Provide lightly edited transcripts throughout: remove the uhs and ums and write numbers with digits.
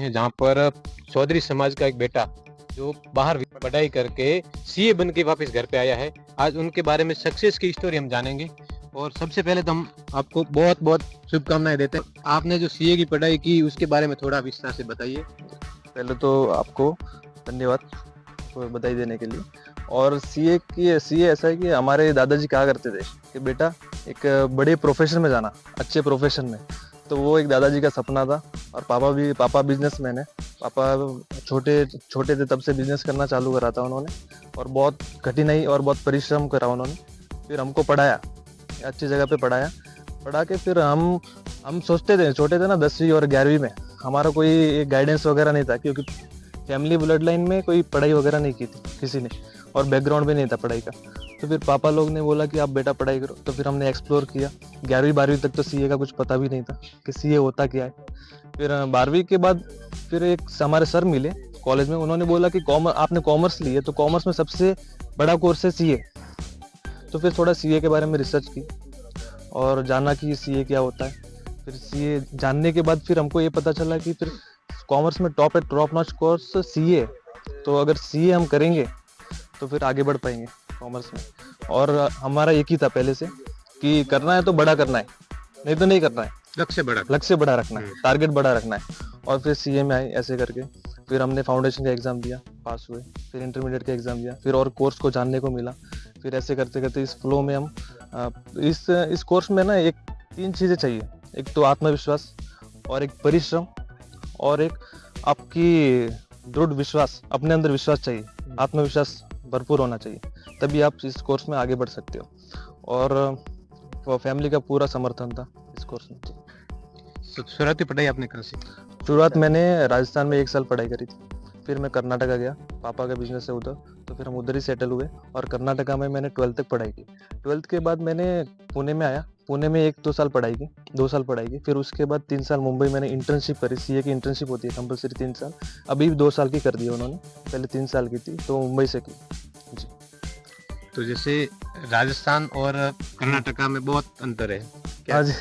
हैं जहाँ पर चौधरी समाज का एक बेटा जो बाहर पढ़ाई करके सीए बन के वापस घर पे आया है। आज उनके बारे में सक्सेस की स्टोरी हम जानेंगे। और सबसे पहले तो हम आपको बहुत बहुत शुभकामनाएं देते हैं। आपने जो सीए की पढ़ाई की उसके बारे में थोड़ा विस्तार से बताइए। पहले तो आपको धन्यवाद बधाई देने के लिए। और सीए ऐसा है कि हमारे दादाजी कहा करते थे कि बेटा एक बड़े प्रोफेशन में जाना, अच्छे प्रोफेशन में। तो वो एक दादाजी का सपना था। और पापा बिजनेसमैन है। पापा छोटे छोटे थे तब से बिजनेस करना चालू करा था उन्होंने, और बहुत कठिनाई और बहुत परिश्रम करा उन्होंने। फिर हमको पढ़ाया, अच्छी जगह पे पढ़ा के फिर हम सोचते थे, छोटे थे ना 10वीं और 11वीं में, हमारा कोई गाइडेंस वगैरह नहीं था, क्योंकि फैमिली ब्लड लाइन में कोई पढ़ाई वगैरह नहीं की थी किसी ने, और बैकग्राउंड भी नहीं था पढ़ाई का। तो फिर पापा लोग ने बोला कि आप बेटा पढ़ाई करो। तो फिर हमने एक्सप्लोर किया। 11वीं 12वीं तक तो सीए का कुछ पता भी नहीं था कि सीए होता क्या है। फिर 12वीं के बाद फिर एक हमारे सर मिले कॉलेज में, उन्होंने बोला कि आपने कॉमर्स ली है तो कॉमर्स में सबसे बड़ा कोर्स है सीए। तो फिर थोड़ा सीए के बारे में रिसर्च की और जाना कि सीए क्या होता है। फिर सीए जानने के बाद फिर हमको ये पता चला कि फिर कॉमर्स में टॉप नॉच कोर्स सीए। तो अगर सीए हम करेंगे तो फिर आगे बढ़ पाएंगे कॉमर्स में। और हमारा एक ही था पहले से कि करना है तो बड़ा करना है, नहीं तो नहीं करना है। लक्ष्य बड़ा रखना है, टारगेट बड़ा रखना है। और फिर सीए में आए ऐसे करके। फिर हमने फाउंडेशन का एग्जाम दिया, पास हुए। फिर इंटरमीडिएट का एग्जाम दिया, फिर और कोर्स को जानने को मिला। फिर ऐसे करते करते इस फ्लो में हम इस कोर्स में ना एक 3 चीज़ें चाहिए। एक तो आत्मविश्वास, और एक परिश्रम, और एक आपकी दृढ़ विश्वास, अपने अंदर विश्वास चाहिए। आत्मविश्वास भरपूर होना चाहिए, तभी आप इस कोर्स में आगे बढ़ सकते हो। और फैमिली का पूरा समर्थन था इस कोर्स में। शुरुआती पढ़ाई आपने कहाँ से? शुरुआत मैंने राजस्थान में 1 साल पढ़ाई करी थी। फिर मैं कर्नाटका गया, पापा का बिजनेस है उधर, तो फिर हम उधर ही सेटल हुए। और कर्नाटका में मैंने 12th तक पढ़ाई की। 12th के बाद मैंने पुणे में आया। पुणे में 1-2 साल पढ़ाई की, 2 साल पढ़ाई की। फिर उसके बाद 3 साल मुंबई मैंने इंटर्नशिप करी। सीए की इंटर्नशिप होती है कंपलसरी 3 साल। अभी 2 साल की कर दी उन्होंने, पहले 3 साल की थी, तो मुंबई से की जी। तो जैसे राजस्थान और कर्नाटका में बहुत अंतर है क्या? हाँ जी।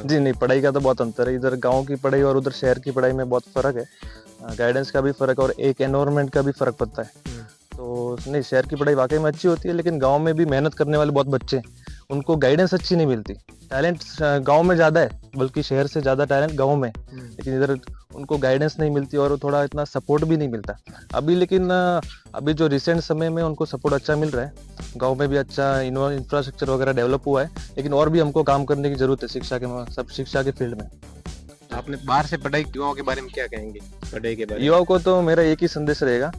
जी नहीं, पढ़ाई का तो बहुत अंतर है। इधर गांव की पढ़ाई और उधर शहर की पढ़ाई में बहुत फर्क है। गाइडेंस का भी फर्क है और एक एनवायरनमेंट का भी फर्क पड़ता है। तो नहीं, शहर की पढ़ाई वाकई में अच्छी होती है, लेकिन गांव में भी मेहनत करने वाले बहुत बच्चे हैं, उनको गाइडेंस अच्छी नहीं मिलती। टैलेंट गांव में ज़्यादा है, बल्कि शहर से ज़्यादा टैलेंट गांव में, लेकिन इधर उनको गाइडेंस नहीं मिलती और थोड़ा इतना सपोर्ट भी नहीं मिलता अभी। लेकिन अभी जो रिसेंट समय में उनको सपोर्ट अच्छा मिल रहा है। गांव में भी अच्छा इंफ्रास्ट्रक्चर वगैरह डेवलप हुआ है, लेकिन और भी हमको काम करने की जरूरत है शिक्षा के फील्ड में। आपने बाहर से पढ़ाई युवाओं के बारे में क्या कहेंगे? पढ़ाई के बारे में युवाओं को तो मेरा एक ही संदेश रहेगा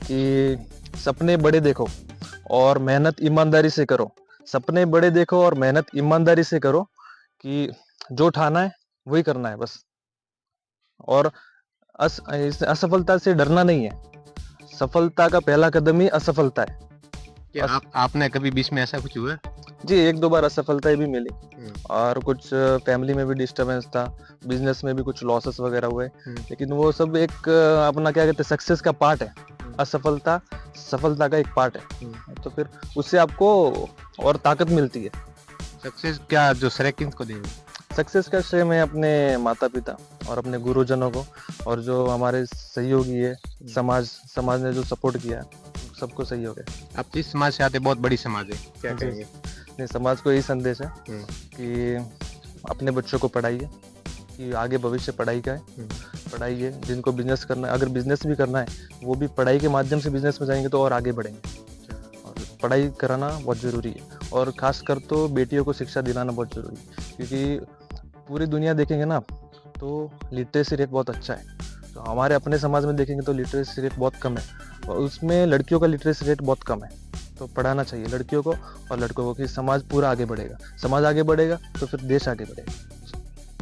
कि सपने बड़े देखो और मेहनत ईमानदारी से करो। सपने बड़े देखो और मेहनत ईमानदारी से करो, कि जो ठाना है वही करना है बस। और असफलता से डरना नहीं है। सफलता का पहला कदम ही असफलता है। क्या आपने कभी बीच में ऐसा कुछ हुआ? जी, 1-2 बार असफलताएं भी मिली, और कुछ फैमिली में भी डिस्टरबेंस था, बिजनेस में भी कुछ लॉसेस वगैरह हुए। लेकिन वो सब एक अपना क्या कहते हैं, सक्सेस का पार्ट है। असफलता सफलता का एक पार्ट है। तो फिर उससे आपको और ताकत मिलती है। सक्सेस क्या जो श्रेय किसको देंगे? सक्सेस का श्रेय मैं अपने माता पिता और अपने गुरुजनों को, और जो हमारे सहयोगी है, समाज ने जो सपोर्ट किया है, सबको सहयोग है। आप जिस समाज से आते बहुत बड़ी समाज है, क्या कहेंगे? नहीं, समाज को यही संदेश है कि अपने बच्चों को पढ़ाइए, कि आगे भविष्य पढ़ाई का है। पढ़ाइए, जिनको बिजनेस करना है, अगर बिजनेस भी करना है, वो भी पढ़ाई के माध्यम से बिजनेस में जाएंगे तो और आगे बढ़ेंगे। और पढ़ाई कराना बहुत ज़रूरी है, और खासकर तो बेटियों को शिक्षा दिलाना बहुत ज़रूरी है, क्योंकि पूरी दुनिया देखेंगे ना तो लिटरेसी रेट बहुत अच्छा है। तो हमारे अपने समाज में देखेंगे तो लिटरेसी रेट बहुत कम है, और उसमें लड़कियों का लिटरेसी रेट बहुत कम है। तो पढ़ाना चाहिए लड़कियों को और लड़कों को, कि समाज पूरा आगे बढ़ेगा। समाज आगे बढ़ेगा तो फिर देश आगे बढ़ेगा।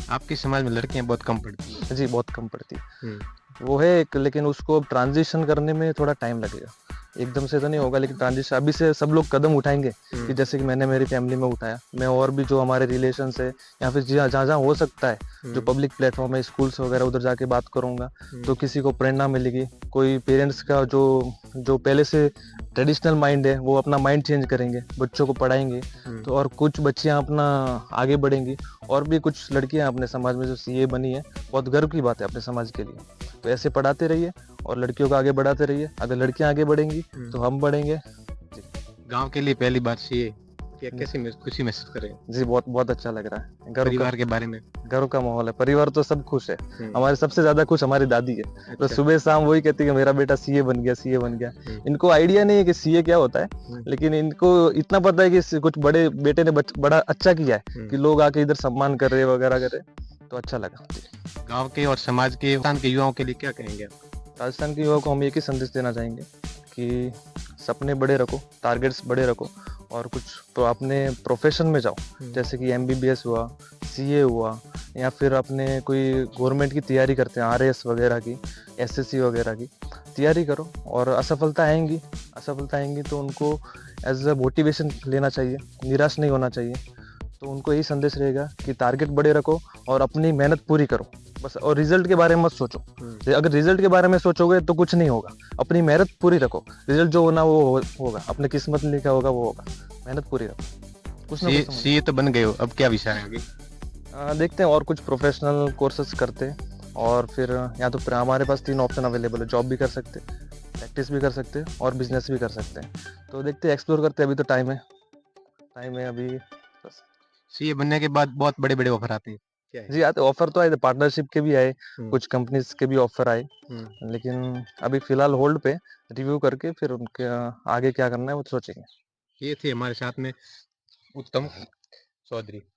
आपके समाज में लड़कियां बहुत कम पढ़ती हैं? जी, बहुत कम पढ़ती है। वो है एक, लेकिन उसको ट्रांजिशन करने में थोड़ा टाइम लगेगा। एकदम से तो नहीं होगा, लेकिन ट्रांजिशन अभी से सब लोग कदम उठाएंगे कि जैसे कि मैंने मेरी फैमिली में उठाया, मैं और भी जो हमारे रिलेशंस है या फिर जहाँ जहाँ हो सकता है जो पब्लिक प्लेटफॉर्म है, स्कूल्स वगैरह, उधर जाके बात करूंगा तो किसी को प्रेरणा मिलेगी। कोई पेरेंट्स का जो जो पहले से ट्रेडिशनल माइंड है वो अपना माइंड चेंज करेंगे, बच्चों को पढ़ाएंगे। तो और कुछ बच्चियां अपना आगे बढ़ेंगी, और भी कुछ लड़कियां अपने समाज में जो सीए बनी है, बहुत गर्व की बात है अपने समाज के लिए। तो ऐसे पढ़ाते रहिए और लड़कियों को आगे बढ़ाते रहिए। अगर लड़कियां आगे बढ़ेंगी तो हम बढ़ेंगे। गांव के लिए पहली बार सीए कैसे खुशी महसूस करें? जी बहुत बहुत अच्छा लग रहा है। परिवार के बारे में? गर्व का माहौल है, परिवार तो सब खुश है। हम्म, हमारे सबसे ज्यादा खुश हमारी दादी है। तो अच्छा। सुबह शाम वही कहती है कि मेरा बेटा सीए बन गया, सीए बन गया। इनको आइडिया नहीं है कि सीए क्या होता है, लेकिन इनको इतना पता है कि कुछ बड़े बेटे ने बड़ा अच्छा किया है कि लोग आके इधर सम्मान कर रहे वगैरह कर रहे, तो अच्छा लगा। गांव के और समाज के राजस्थान के युवाओं के लिए क्या कहेंगे आप? राजस्थान के युवाओं को हम एक ही संदेश देना चाहेंगे कि सपने बड़े रखो, टारगेट्स बड़े रखो, और कुछ तो अपने प्रोफेशन में जाओ। जैसे कि एमबीबीएस हुआ, सीए हुआ, या फिर अपने कोई गवर्नमेंट की तैयारी करते हैं, आरएएस वगैरह की, एसएससी वगैरह की तैयारी करो, और असफलता आएंगी, असफलता आएंगी तो उनको एज अ मोटिवेशन लेना चाहिए, निराश नहीं होना चाहिए। तो उनको यही संदेश रहेगा कि टारगेट बड़े रखो और अपनी मेहनत पूरी करो बस, और रिजल्ट के बारे में मत सोचो। अगर रिजल्ट के बारे में सोचोगे तो कुछ नहीं होगा। अपनी मेहनत पूरी रखो, रिजल्ट जो होना वो होगा, अपने किस्मत में लिखा होगा वो होगा। मेहनत पूरी रखो। कुछ ना कुछ सीए तो बन गए हो, अब क्या विचार है आगे? देखते हैं और कुछ प्रोफेशनल कोर्सेज करते हैं, और फिर या तो फिर हमारे पास 3 ऑप्शन अवेलेबल है, जॉब भी कर सकते हैं, प्रैक्टिस भी कर सकते हैं, और बिजनेस भी कर सकते हैं। तो देखते हैं, एक्सप्लोर करते हैं, अभी तो टाइम है अभी बस। सीए बनने के बाद बहुत बड़े बड़े ऑफर आते हैं, क्या है? जी आते, ऑफर तो आए थे, पार्टनरशिप के भी आए, कुछ कंपनीज के भी ऑफर आए, लेकिन अभी फिलहाल होल्ड पे, रिव्यू करके फिर उनके आगे क्या करना है वो सोचेंगे। ये थे हमारे साथ में उत्तम चौधरी।